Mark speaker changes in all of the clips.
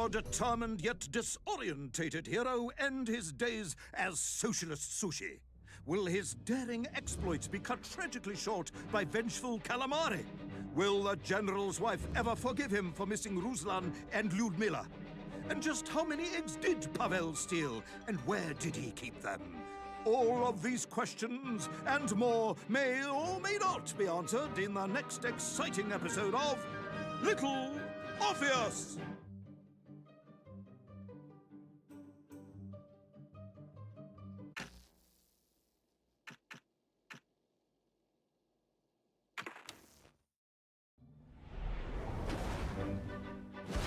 Speaker 1: our determined yet disorientated hero end his days as socialist sushi? Will his daring exploits be cut tragically short by vengeful calamari? Will the general's wife ever forgive him for missing Ruslan and Lyudmila? And just how many eggs did Pavel steal, and where did he keep them? All of these questions and more may or may not be answered in the next exciting episode of Little Orpheus!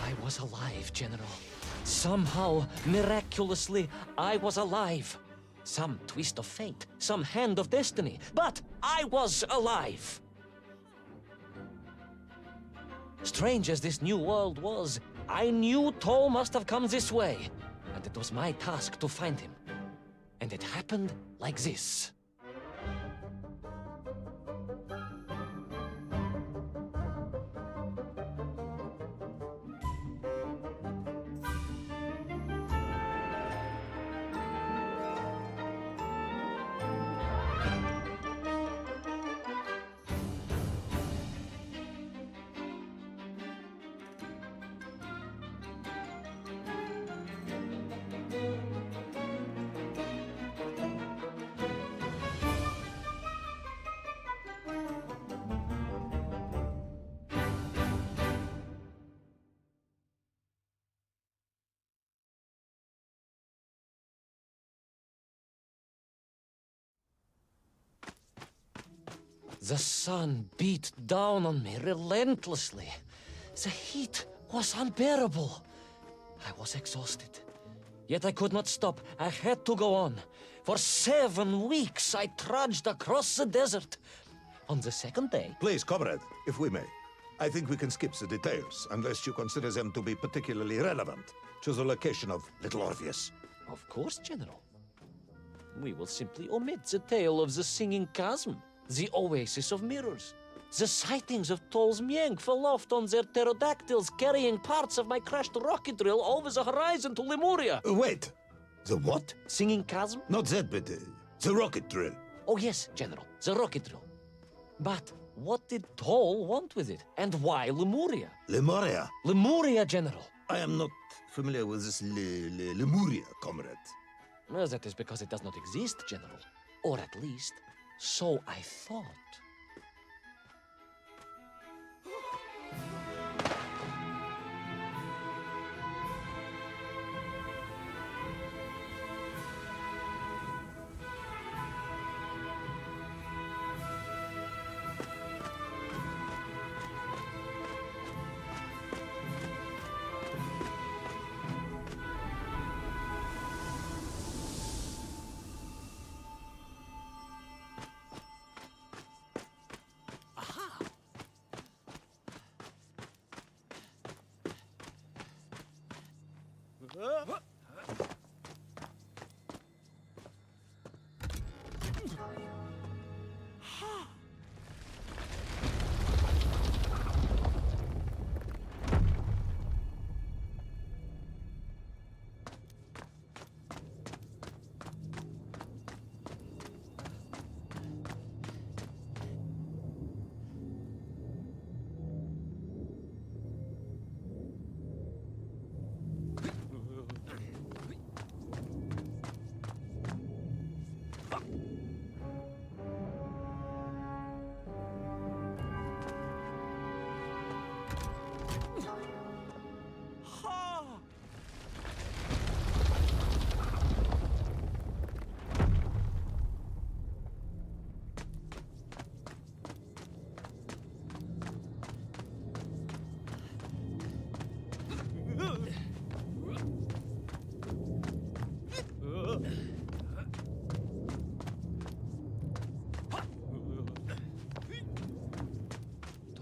Speaker 2: I was alive, General. Somehow, miraculously, I was alive. Some twist of fate, some hand of destiny, but I was alive! Strange as this new world was, I knew Toll must have come this way, and it was my task to find him. And it happened like this. The sun beat down on me relentlessly. The heat was unbearable. I was exhausted. Yet I could not stop. I had to go on. For 7 weeks I trudged across the desert. On the second day...
Speaker 3: Please, comrade, if we may. I think we can skip the details, unless you consider them to be particularly relevant to the location of Little Orpheus.
Speaker 2: Of course, General. We will simply omit the tale of the singing chasm. The oasis of mirrors. The sightings of Toll's Mienk aloft on their pterodactyls carrying parts of my crashed rocket drill over the horizon to Lemuria.
Speaker 3: Wait, the what?
Speaker 2: Singing chasm?
Speaker 3: Not that, but the rocket drill.
Speaker 2: Oh yes, General, the rocket drill. But what did Toll want with it? And why Lemuria?
Speaker 3: Lemuria?
Speaker 2: Lemuria, General.
Speaker 3: I am not familiar with this Lemuria, comrade.
Speaker 2: Well, that is because it does not exist, General. Or at least... so I thought.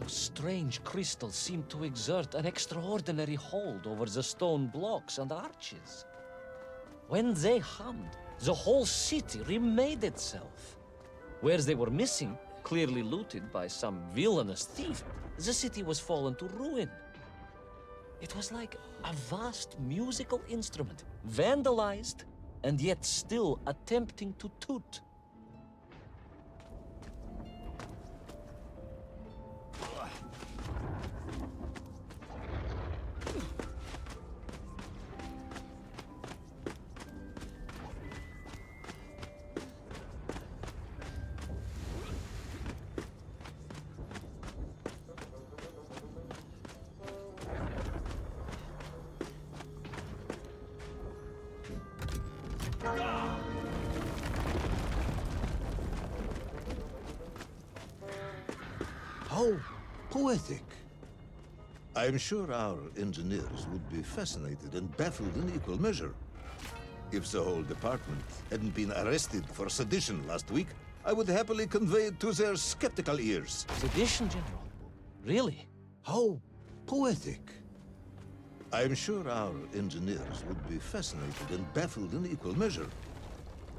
Speaker 2: Strange crystals seemed to exert an extraordinary hold over the stone blocks and arches. When they hummed, the whole city remade itself. Where they were missing, clearly looted by some villainous thief, the city was fallen to ruin. It was like a vast musical instrument, vandalized, and yet still attempting to toot.
Speaker 3: How poetic. I'm sure our engineers would be fascinated and baffled in equal measure. If the whole department hadn't been arrested for sedition last week, I would happily convey it to their skeptical ears.
Speaker 2: Sedition, General? Really?
Speaker 3: How poetic. I'm sure our engineers would be fascinated and baffled in equal measure.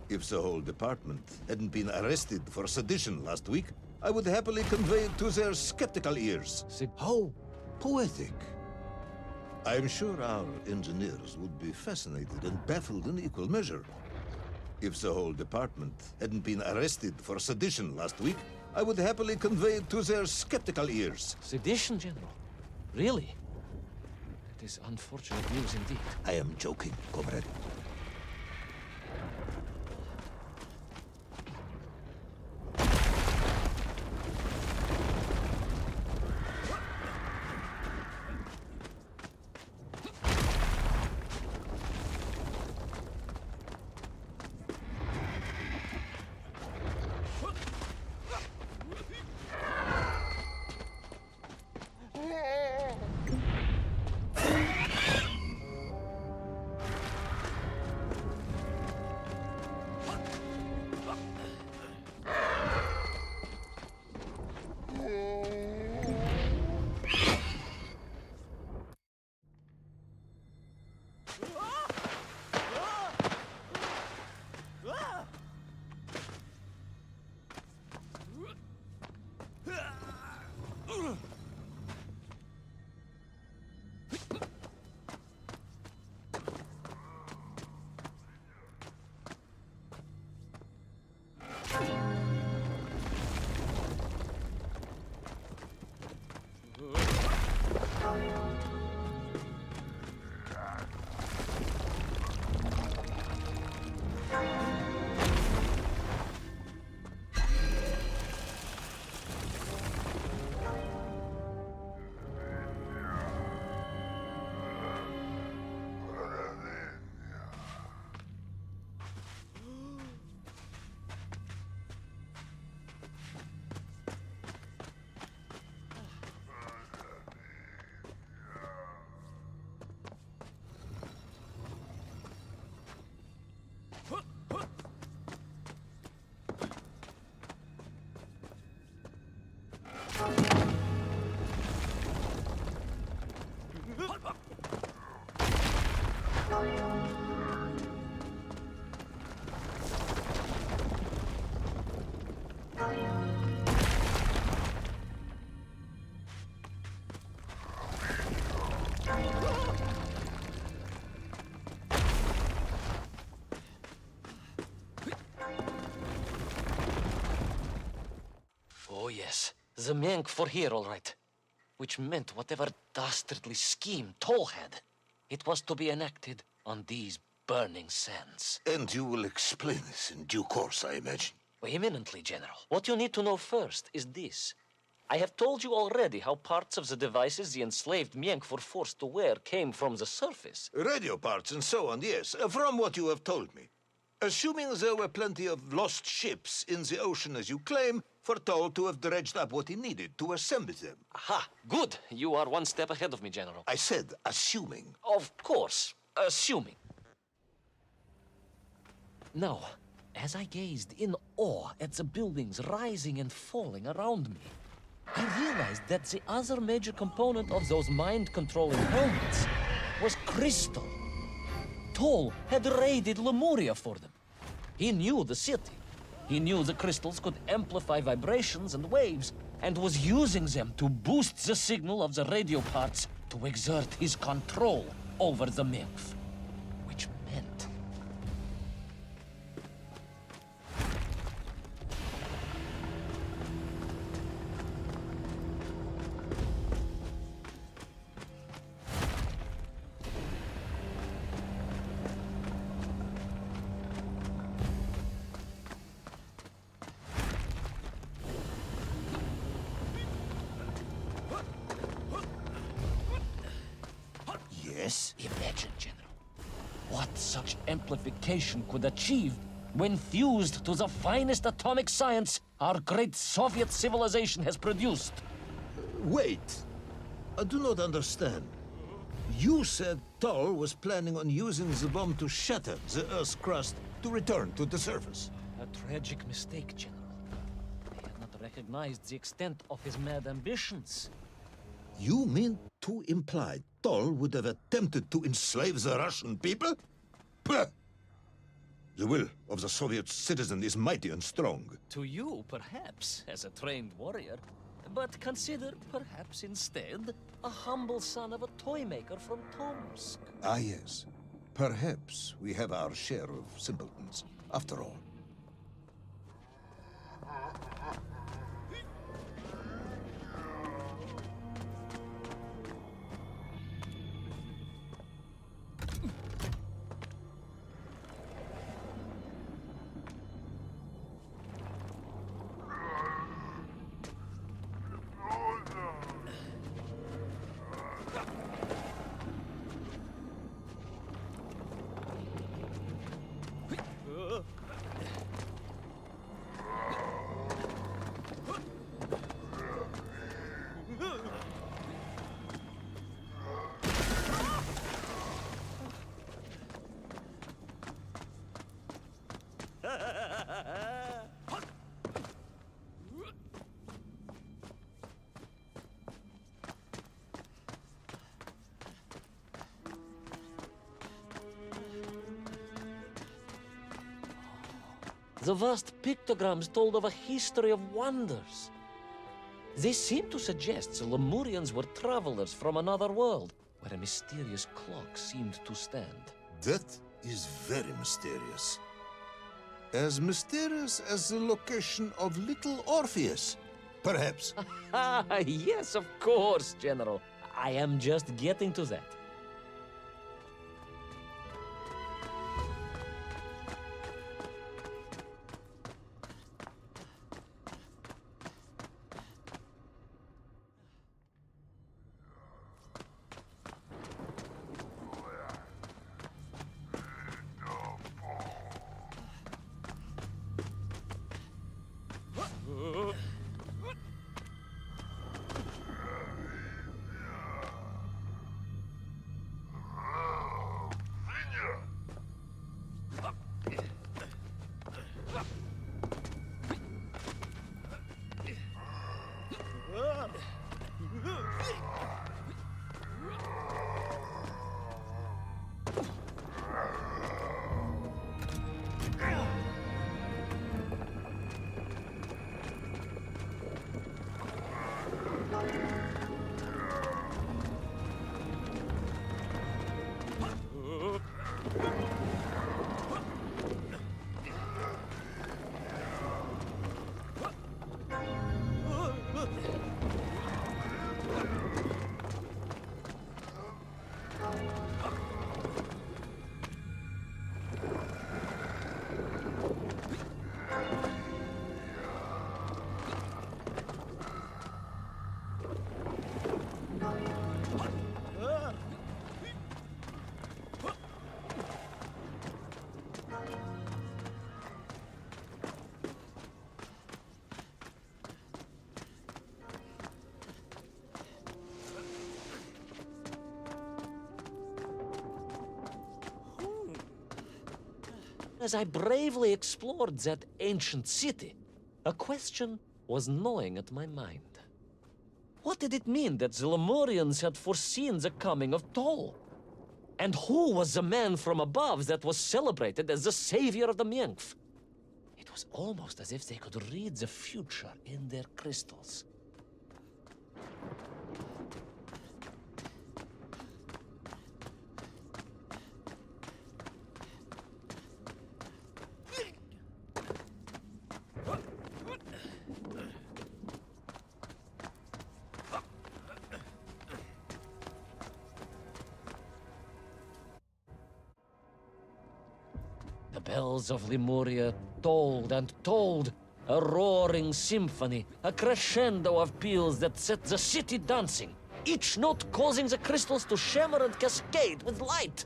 Speaker 3: If the whole department hadn't been arrested for sedition last week, I would happily convey it to their skeptical ears. How poetic. I'm sure our engineers would be fascinated and baffled in equal measure. If the whole department hadn't been arrested for sedition last week, I would happily convey it to their skeptical ears.
Speaker 2: Sedition, General? Really? That is unfortunate news indeed.
Speaker 3: I am joking, comrade.
Speaker 2: Oh, yes. The Mank were here, all right. Which meant whatever dastardly scheme Toll had, it was to be enacted on these burning sands.
Speaker 3: And you will explain this in due course, I imagine.
Speaker 2: Eminently, General. What you need to know first is this. I have told you already how parts of the devices the enslaved Mienk were forced to wear came from the surface.
Speaker 3: Radio parts and so on, yes, from what you have told me. Assuming there were plenty of lost ships in the ocean as you claim, for Toll to have dredged up what he needed to assemble them.
Speaker 2: Aha, good. You are one step ahead of me, General.
Speaker 3: I said assuming.
Speaker 2: Of course, assuming. Now, as I gazed in awe at the buildings rising and falling around me, I realized that the other major component of those mind-controlling helmets was crystal. Toll had raided Lemuria for them. He knew the city. He knew the crystals could amplify vibrations and waves, and was using them to boost the signal of the radio parts to exert his control over the Mength, which meant...
Speaker 3: Yes?
Speaker 2: Imagine, General, what such amplification could achieve when fused to the finest atomic science our great Soviet civilization has produced.
Speaker 3: Wait. I do not understand. You said Tull was planning on using the bomb to shatter the Earth's crust to return to the surface.
Speaker 2: A tragic mistake, General. He had not recognized the extent of his mad ambitions.
Speaker 3: You mean to imply Tull would have attempted to enslave the Russian people? Pah! The will of the Soviet citizen is mighty and strong.
Speaker 2: To you, perhaps, as a trained warrior, but consider, perhaps instead, a humble son of a toy maker from Tomsk.
Speaker 3: Ah, yes. Perhaps we have our share of simpletons, after all.
Speaker 2: The vast pictograms told of a history of wonders. They seem to suggest the Lemurians were travelers from another world, where a mysterious clock seemed to stand.
Speaker 3: That is very mysterious. As mysterious as the location of little Orpheus, perhaps.
Speaker 2: Ah, yes, of course, General. I am just getting to that. As I bravely explored that ancient city, a question was gnawing at my mind. What did it mean that the Lemurians had foreseen the coming of Tol? And who was the man from above that was celebrated as the savior of the Mength? It was almost as if they could read the future in their crystals. The bells of Lemuria tolled and tolled, a roaring symphony, a crescendo of peals that set the city dancing, each note causing the crystals to shimmer and cascade with light.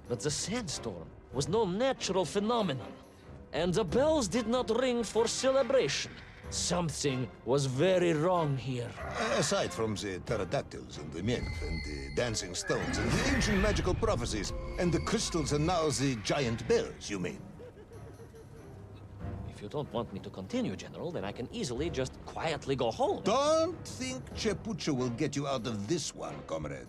Speaker 2: But the sandstorm was no natural phenomenon, and the bells did not ring for celebration. Something was very wrong here.
Speaker 3: Aside from the pterodactyls and the nymph and the dancing stones and the ancient magical prophecies and the crystals and now the giant bells, you mean?
Speaker 2: If you don't want me to continue, General, then I can easily just quietly go home.
Speaker 3: Don't think Chepucha will get you out of this one, comrade.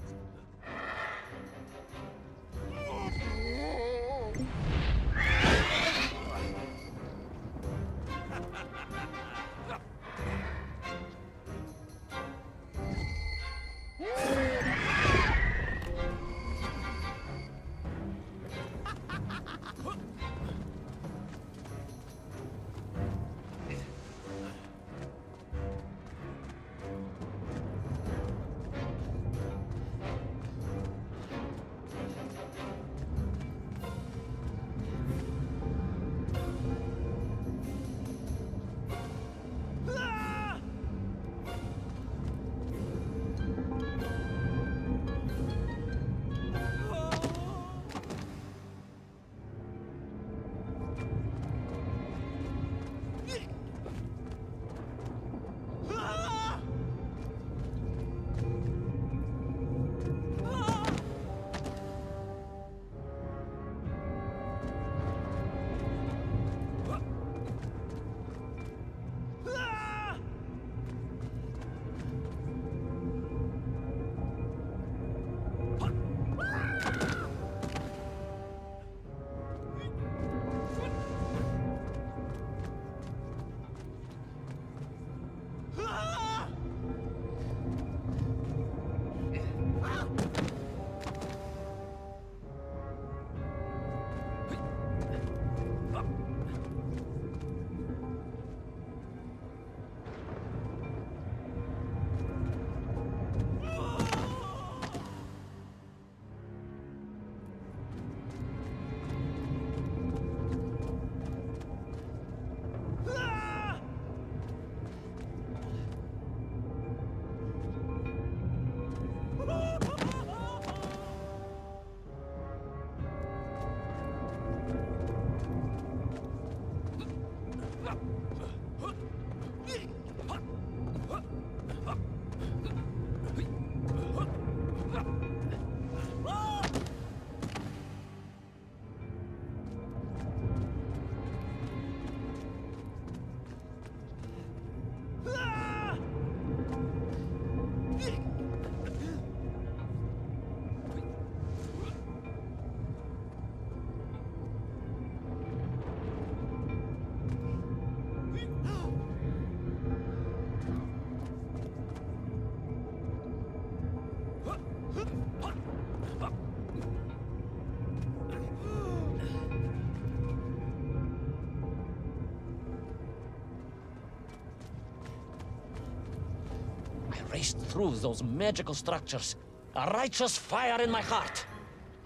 Speaker 2: Raced through those magical structures, a righteous fire in my heart.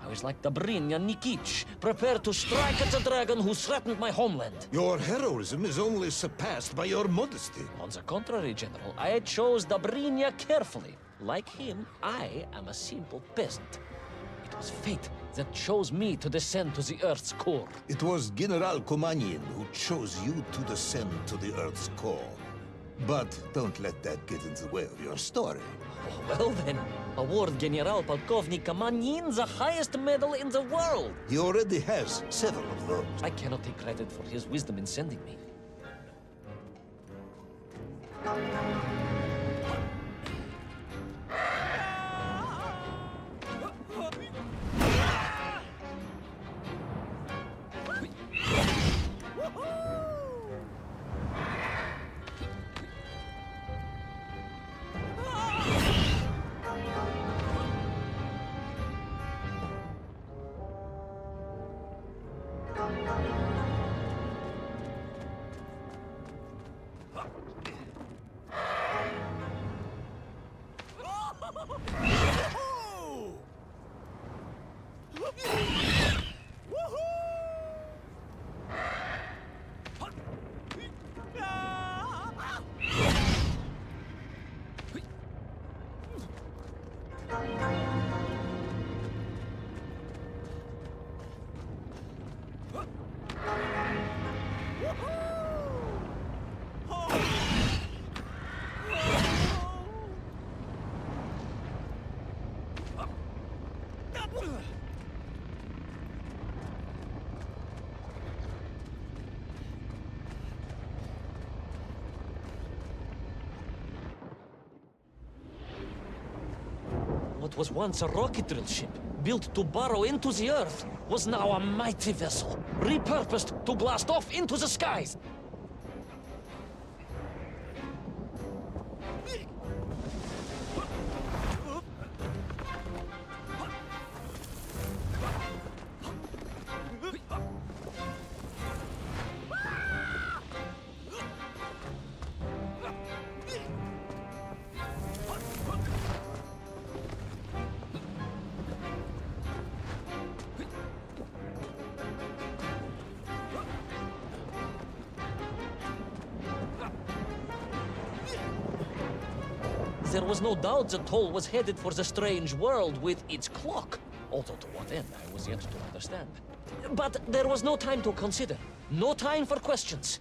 Speaker 2: I was like the Brinya Nikic, prepared to strike at the dragon who threatened my homeland.
Speaker 3: Your heroism is only surpassed by your modesty.
Speaker 2: On the contrary, General, I chose the Brinya carefully. Like him, I am a simple peasant. It was fate that chose me to descend to the Earth's core.
Speaker 3: It was General Komanin who chose you to descend to the Earth's core. But don't let that get in the way of your story.
Speaker 2: Oh, well then, award General Polkovnik Kamanin the highest medal in the world.
Speaker 3: He already has several of those.
Speaker 2: I cannot take credit for his wisdom in sending me. was once a rocket drill ship, built to burrow into the earth, was now a mighty vessel, repurposed to blast off into the skies. There was no doubt the toll was headed for the strange world with its clock. Although to what end, I was yet to understand. But there was no time to consider. No time for questions.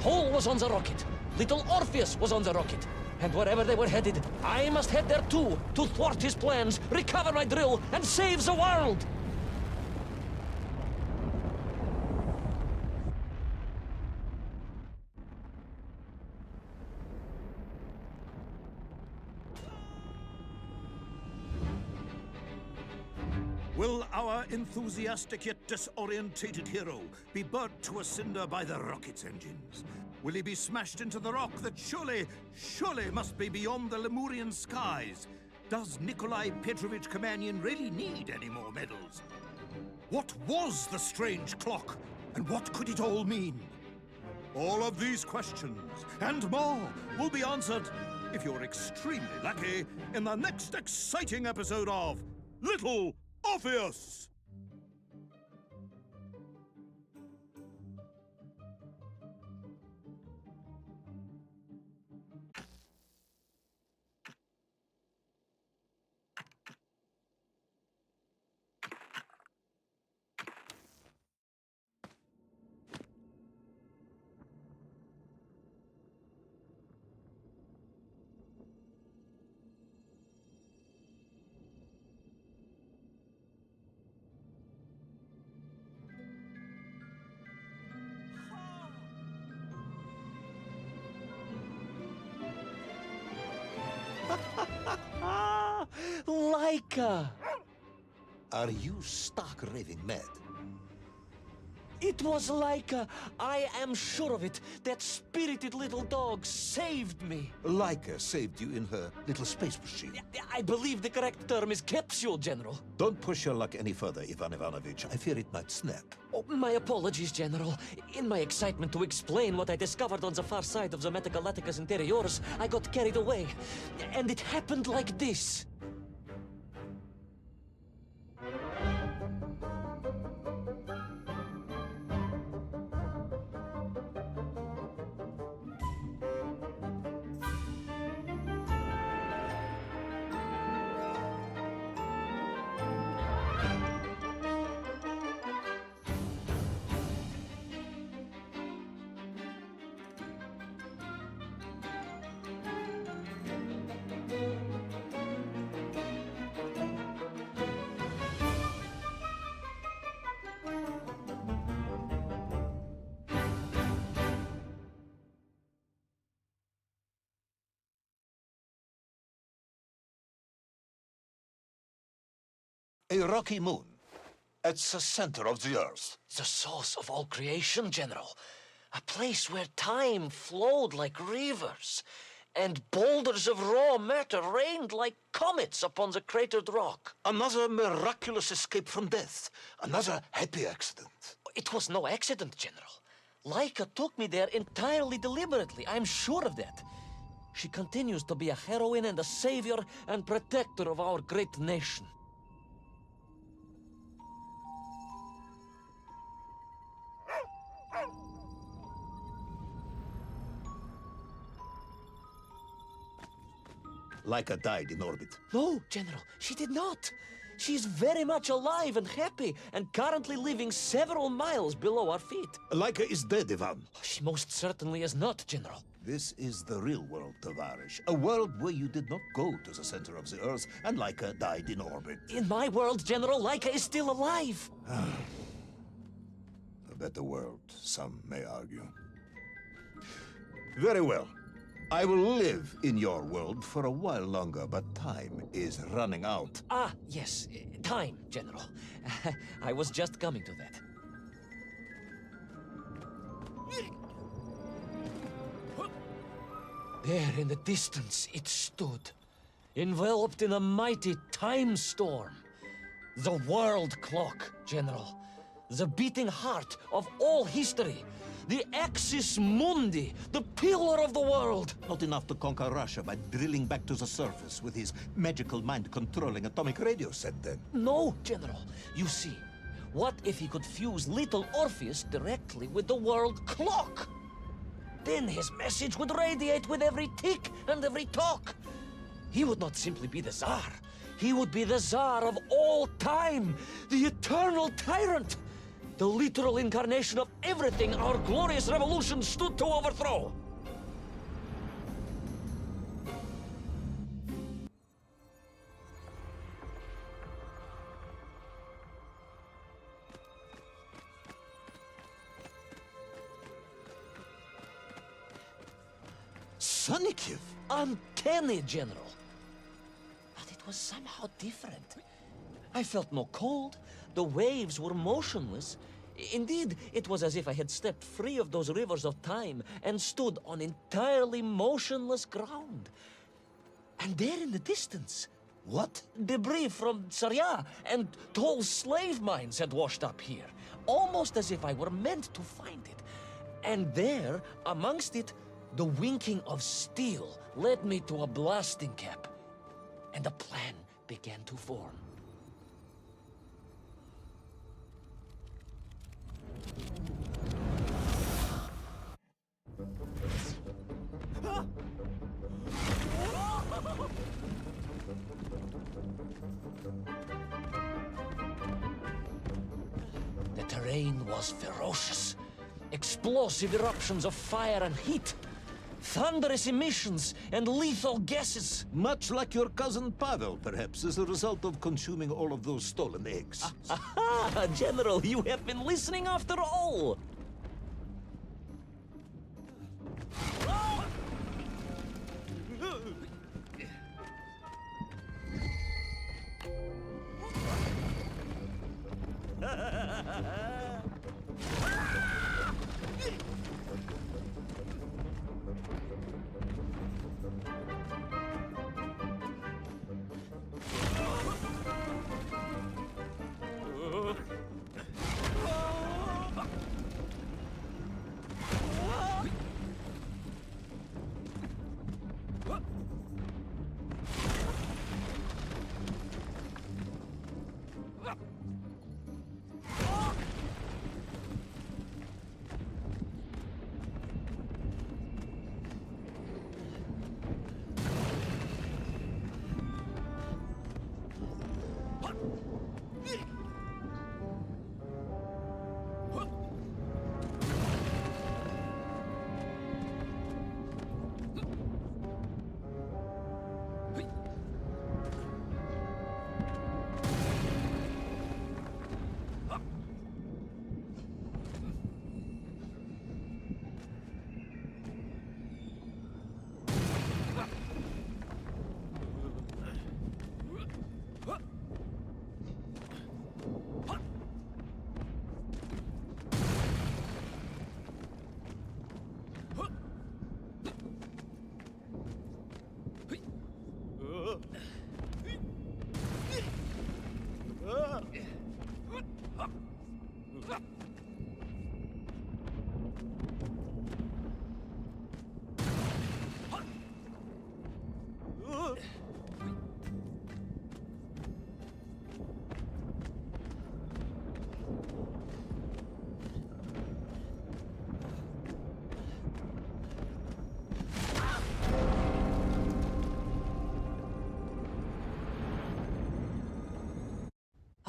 Speaker 2: Paul was on the rocket. Little Orpheus was on the rocket. And wherever they were headed, I must head there too, to thwart his plans, recover my drill, and save the world!
Speaker 1: Will our enthusiastic yet disorientated hero be burnt to a cinder by the rocket's engines? Will he be smashed into the rock that surely must be beyond the Lemurian skies? Does Nikolai Petrovich Kamenyan really need any more medals? What was the strange clock, and what could it all mean? All of these questions, and more, will be answered, if you're extremely lucky, in the next exciting episode of Little Orpheus!
Speaker 2: Laika!
Speaker 3: Are you stark raving mad?
Speaker 2: It was Laika! I am sure of it! That spirited little dog saved me!
Speaker 3: Laika saved you in her little space machine.
Speaker 2: I believe the correct term is capsule, General.
Speaker 3: Don't push your luck any further, Ivan Ivanovich. I fear it might snap.
Speaker 2: Oh, my apologies, General. In my excitement to explain what I discovered on the far side of the Metagalacticus Interiors, I got carried away. And it happened like this.
Speaker 3: A rocky moon. It's the center of the Earth.
Speaker 2: The source of all creation, General. A place where time flowed like rivers, and boulders of raw matter rained like comets upon the cratered rock.
Speaker 3: Another miraculous escape from death. Another happy accident.
Speaker 2: It was no accident, General. Laika took me there entirely deliberately. I'm sure of that. She continues to be a heroine and a savior and protector of our great nation.
Speaker 3: Laika died in orbit.
Speaker 2: No, General, she did not. She's very much alive and happy, and currently living several miles below our feet.
Speaker 3: Laika is dead, Ivan.
Speaker 2: She most certainly is not, General.
Speaker 3: This is the real world, Tavarish. A world where you did not go to the center of the Earth, and Laika died in orbit.
Speaker 2: In my world, General, Laika is still alive.
Speaker 3: A better world, some may argue. Very well. I will live in your world for a while longer, but time is running out.
Speaker 2: Ah, yes, time, General. I was just coming to that. There in the distance it stood, enveloped in a mighty time storm. The world clock, General. The beating heart of all history. The axis mundi, the pillar of the world.
Speaker 3: Not enough to conquer Russia by drilling back to the surface with his magical mind-controlling atomic radio set, then.
Speaker 2: No, General. You see, what if he could fuse little Orpheus directly with the world clock? Then his message would radiate with every tick and every tock. He would not simply be the Tsar. He would be the Tsar of all time, the eternal tyrant. The literal incarnation of everything our glorious revolution stood to overthrow.
Speaker 3: Sonikiv!
Speaker 2: Uncanny, General. But it was somehow different. I felt no cold. The waves were motionless. Indeed, it was as if I had stepped free of those rivers of time and stood on entirely motionless ground. And there in the distance,
Speaker 3: What?
Speaker 2: debris from Tsarya and tall slave mines had washed up here, almost as if I were meant to find it. And there, amongst it, the winking of steel led me to a blasting cap, and a plan began to form. The terrain was ferocious. Explosive eruptions of fire and heat. Thunderous emissions and lethal gases.
Speaker 3: Much like your cousin Pavel, perhaps, as a result of consuming all of those stolen eggs.
Speaker 2: Aha! General, you have been listening after all!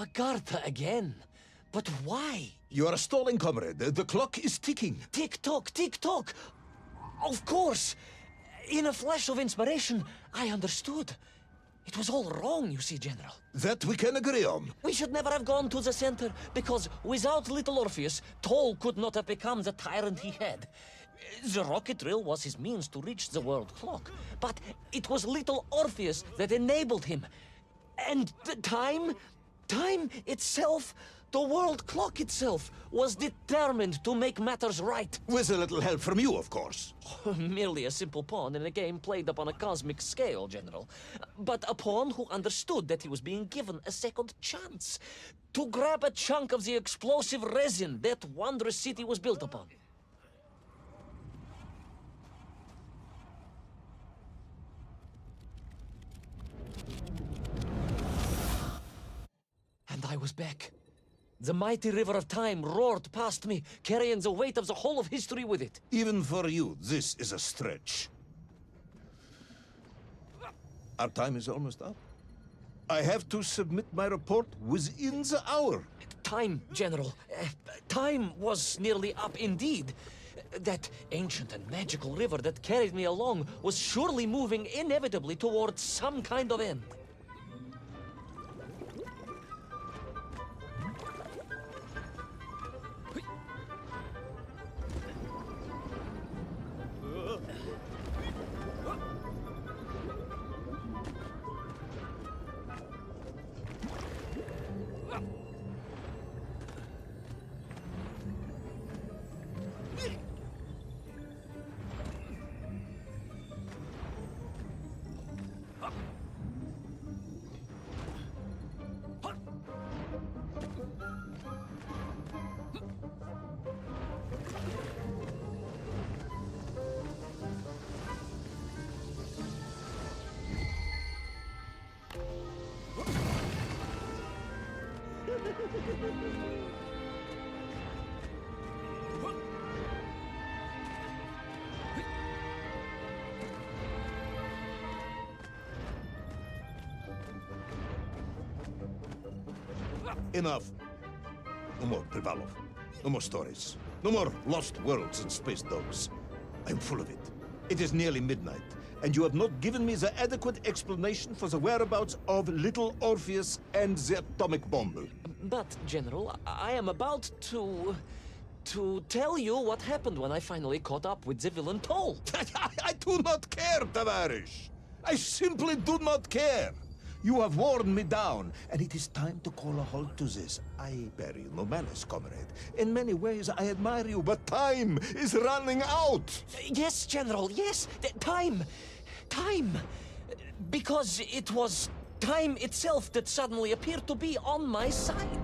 Speaker 2: Agartha again. But why?
Speaker 3: You are stalling, comrade. The clock is ticking.
Speaker 2: Tick-tock, tick-tock. Of course. In a flash of inspiration, I understood. It was all wrong, you see, General.
Speaker 3: That we can agree on.
Speaker 2: We should never have gone to the center, because without little Orpheus, Toll could not have become the tyrant he had. The rocket drill was his means to reach the world clock, but it was little Orpheus that enabled him. And the time itself, the world clock itself, was determined to make matters right.
Speaker 3: With a little help from you, of course.
Speaker 2: Merely a simple pawn in a game played upon a cosmic scale, General. But a pawn who understood that he was being given a second chance to grab a chunk of the explosive resin that wondrous city was built upon. And I was back. The mighty river of time roared past me, carrying the weight of the whole of history with it.
Speaker 3: Even for you, this is a stretch. Our time is almost up. I have to submit my report within the hour.
Speaker 2: Time, General. Time was nearly up indeed. That ancient and magical river that carried me along was surely moving inevitably towards some kind of end.
Speaker 3: Enough. No more Privalov. No more stories. No more lost worlds and space dogs. I'm full of it. It is nearly midnight, and you have not given me the adequate explanation for the whereabouts of little Orpheus and the atomic bomb.
Speaker 2: But, General, I am about to tell you what happened when I finally caught up with the villain Toll.
Speaker 3: I do not care, Tavarish. I simply do not care. You have worn me down, and it is time to call a halt to this. I bear you no malice, comrade. In many ways, I admire you, but time is running out.
Speaker 2: Yes, General, yes. Time. Time. Because it was time itself that suddenly appeared to be on my side.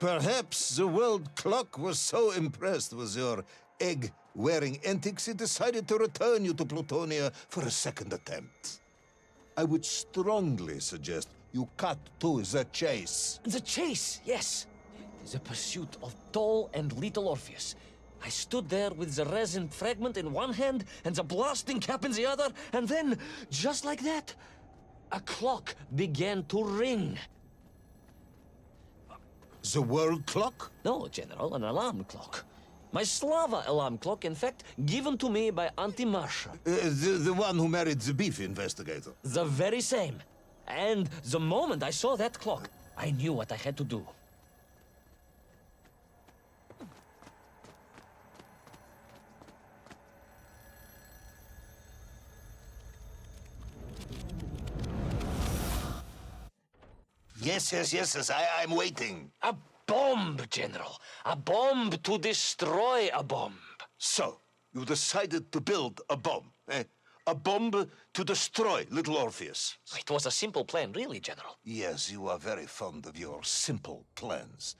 Speaker 3: Perhaps the world clock was so impressed with your egg-wearing antics it decided to return you to Plutonia for a second attempt. I would strongly suggest you cut to the chase.
Speaker 2: The chase, yes. The pursuit of Toll and little Orpheus. I stood there with the resin fragment in one hand and the blasting cap in the other, and then, just like that, a clock began to ring.
Speaker 3: The world clock?
Speaker 2: No, General, an alarm clock. My Slava alarm clock, in fact, given to me by Auntie Marsha.
Speaker 3: The one who married the beef investigator.
Speaker 2: The very same. And the moment I saw that clock, I knew what I had to do.
Speaker 3: Yes, I'm waiting.
Speaker 2: A bomb, General. A bomb to destroy a bomb.
Speaker 3: So, you decided to build a bomb, eh? A bomb to destroy little Orpheus.
Speaker 2: It was a simple plan, really, General.
Speaker 3: Yes, you are very fond of your simple plans.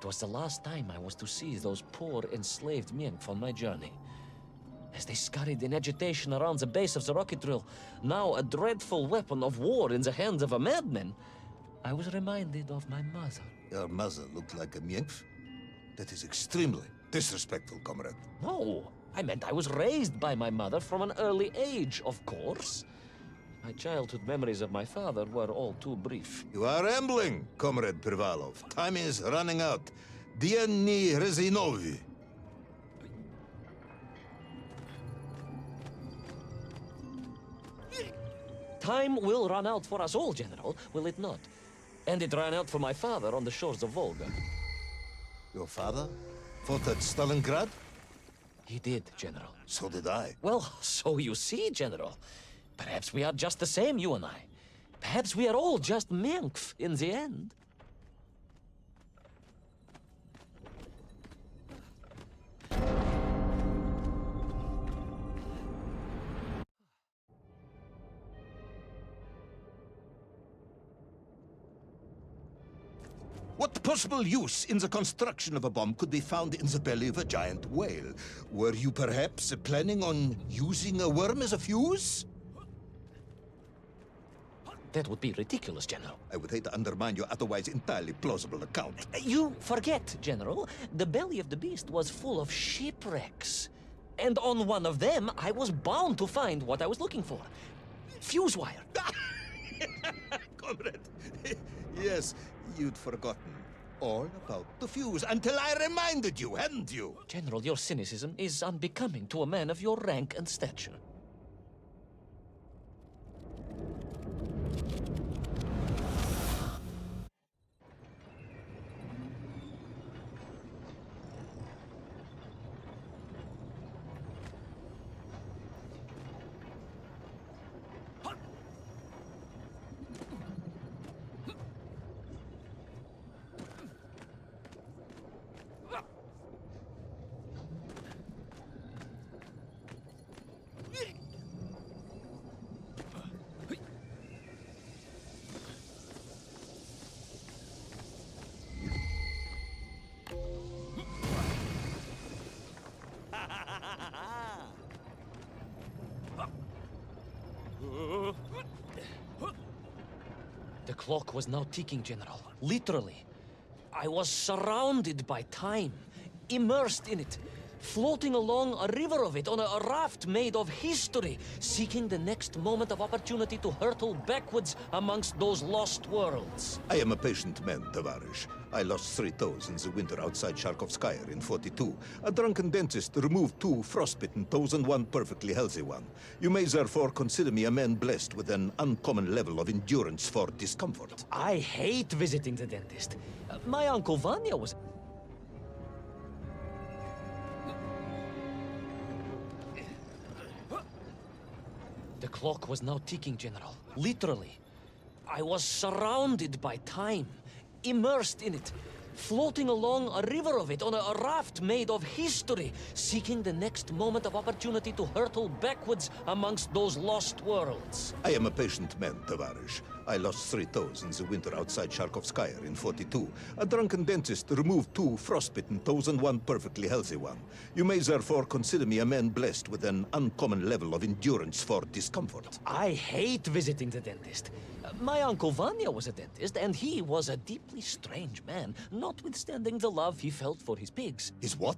Speaker 2: It was the last time I was to see those poor enslaved Mink on my journey. As they scurried in agitation around the base of the rocket drill, now a dreadful weapon of war in the hands of a madman, I was reminded of my mother.
Speaker 3: Your mother looked like a nymph? That is extremely disrespectful, comrade.
Speaker 2: No, I meant I was raised by my mother from an early age, of course. My childhood memories of my father were all too brief.
Speaker 3: You are rambling, Comrade Privalov. Time is running out. Diani Rezinovi.
Speaker 2: Time will run out for us all, General, will it not? And it ran out for my father on the shores of Volga.
Speaker 3: Your father fought at Stalingrad?
Speaker 2: He did, General.
Speaker 3: So did I.
Speaker 2: Well, so you see, General. Perhaps we are just the same, you and I. Perhaps we are all just Menkf in the end.
Speaker 3: What possible use in the construction of a bomb could be found in the belly of a giant whale? Were you perhaps planning on using a worm as a fuse?
Speaker 2: That would be ridiculous, General.
Speaker 3: I would hate to undermine your otherwise entirely plausible account.
Speaker 2: You forget, General. The belly of the beast was full of shipwrecks. And on one of them, I was bound to find what I was looking for. Fuse wire.
Speaker 3: Comrade, yes, you'd forgotten all about the fuse until I reminded you, hadn't you?
Speaker 2: General, your cynicism is unbecoming to a man of your rank and stature. The clock was now ticking, General. Literally. I was surrounded by time, immersed in it, floating along a river of it on a raft made of history, seeking the next moment of opportunity to hurtle backwards amongst those lost worlds.
Speaker 3: I am a patient man, Tavarish. I lost 3 toes in the winter outside Sharkovskaya in 42. A drunken dentist removed 2 frostbitten toes and 1 perfectly healthy one. You may therefore consider me a man blessed with an uncommon level of endurance for discomfort.
Speaker 2: I hate visiting the dentist. My Uncle Vanya was... The clock was now ticking, General. Literally. I was surrounded by time, immersed in it, floating along a river of it on a raft made of history, seeking the next moment of opportunity to hurtle backwards amongst those lost worlds.
Speaker 3: I am a patient man, Tavarish. I lost 3 toes in the winter outside Sharkovskaya in 42. A drunken dentist removed 2 frostbitten toes and 1 perfectly healthy one. You may therefore consider me a man blessed with an uncommon level of endurance for discomfort.
Speaker 2: I hate visiting the dentist. My Uncle Vanya was a dentist, and he was a deeply strange man, notwithstanding the love he felt for his pigs.
Speaker 3: His what?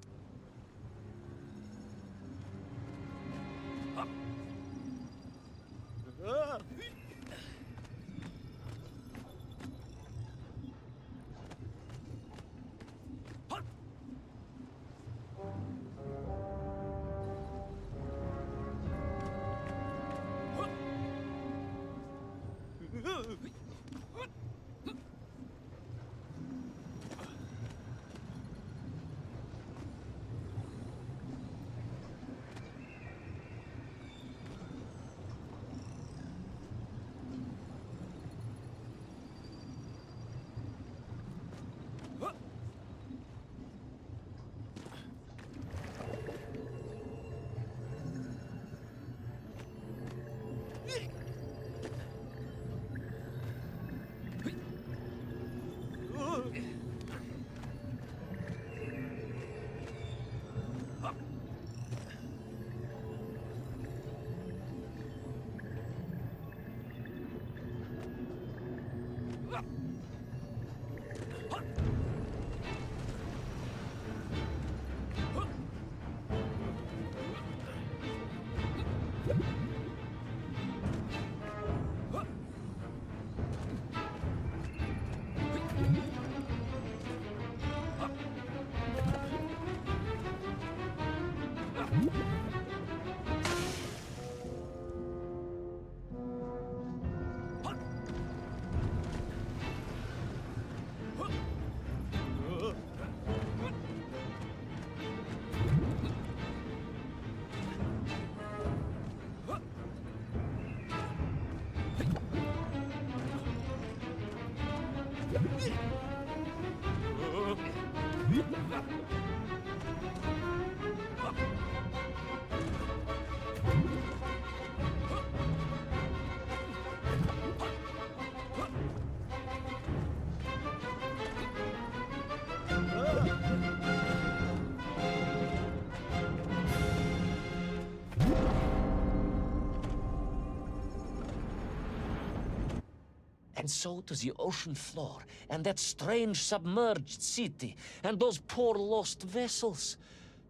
Speaker 2: And so to the ocean floor, and that strange submerged city, and those poor lost vessels.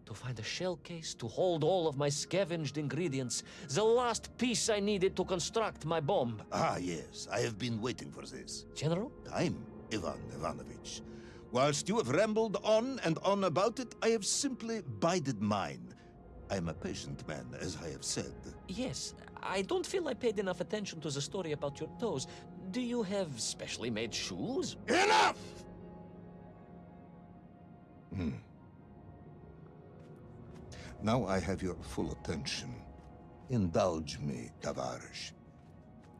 Speaker 2: To find a shell case to hold all of my scavenged ingredients, the last piece I needed to construct my bomb.
Speaker 3: Ah, yes, I have been waiting for this.
Speaker 2: General?
Speaker 3: Time, Ivan Ivanovich. Whilst you have rambled on and on about it, I have simply bided mine. I am a patient man, as I have said.
Speaker 2: Yes, I don't feel I paid enough attention to the story about your toes. Do you have specially made shoes?
Speaker 3: Enough! Now I have your full attention. Indulge me, Tavares.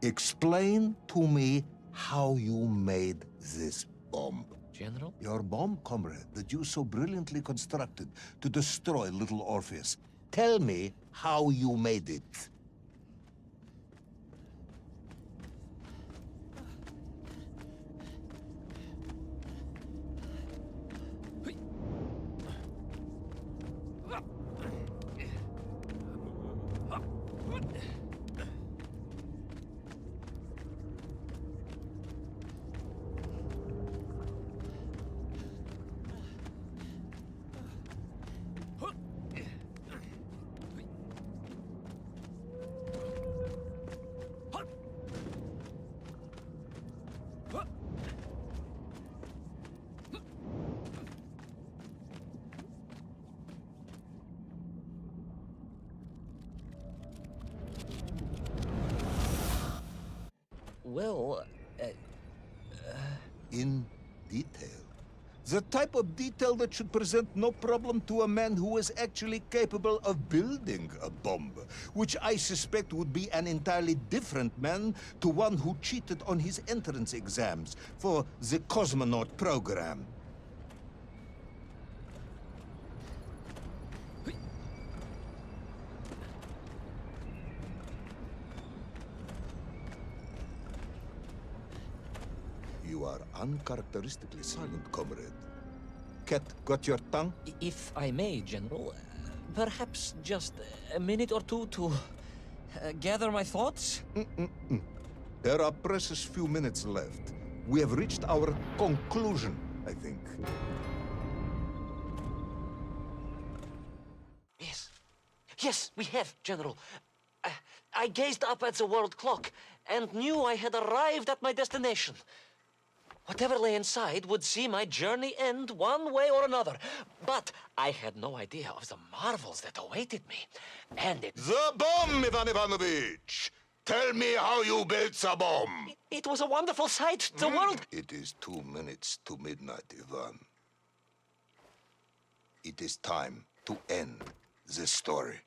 Speaker 3: Explain to me how you made this bomb.
Speaker 2: General?
Speaker 3: Your bomb, comrade, that you so brilliantly constructed to destroy little Orpheus. Tell me how you made it.
Speaker 2: Well,
Speaker 3: In detail. The type of detail that should present no problem to a man who is actually capable of building a bomb, which I suspect would be an entirely different man to one who cheated on his entrance exams for the cosmonaut program. You are uncharacteristically silent, comrade. Cat, got your tongue?
Speaker 2: if I may, General, perhaps just a minute or two to gather my thoughts?
Speaker 3: There are precious few minutes left. We have reached our conclusion, I think.
Speaker 2: Yes, we have, General. I gazed up at the world clock and knew I had arrived at my destination. Whatever lay inside would see my journey end one way or another. But I had no idea of the marvels that awaited me. And
Speaker 3: The bomb, Ivan Ivanovich! Tell me how you built the bomb!
Speaker 2: it was a wonderful sight. The world...
Speaker 3: It is 2 minutes to midnight, Ivan. It is time to end the story.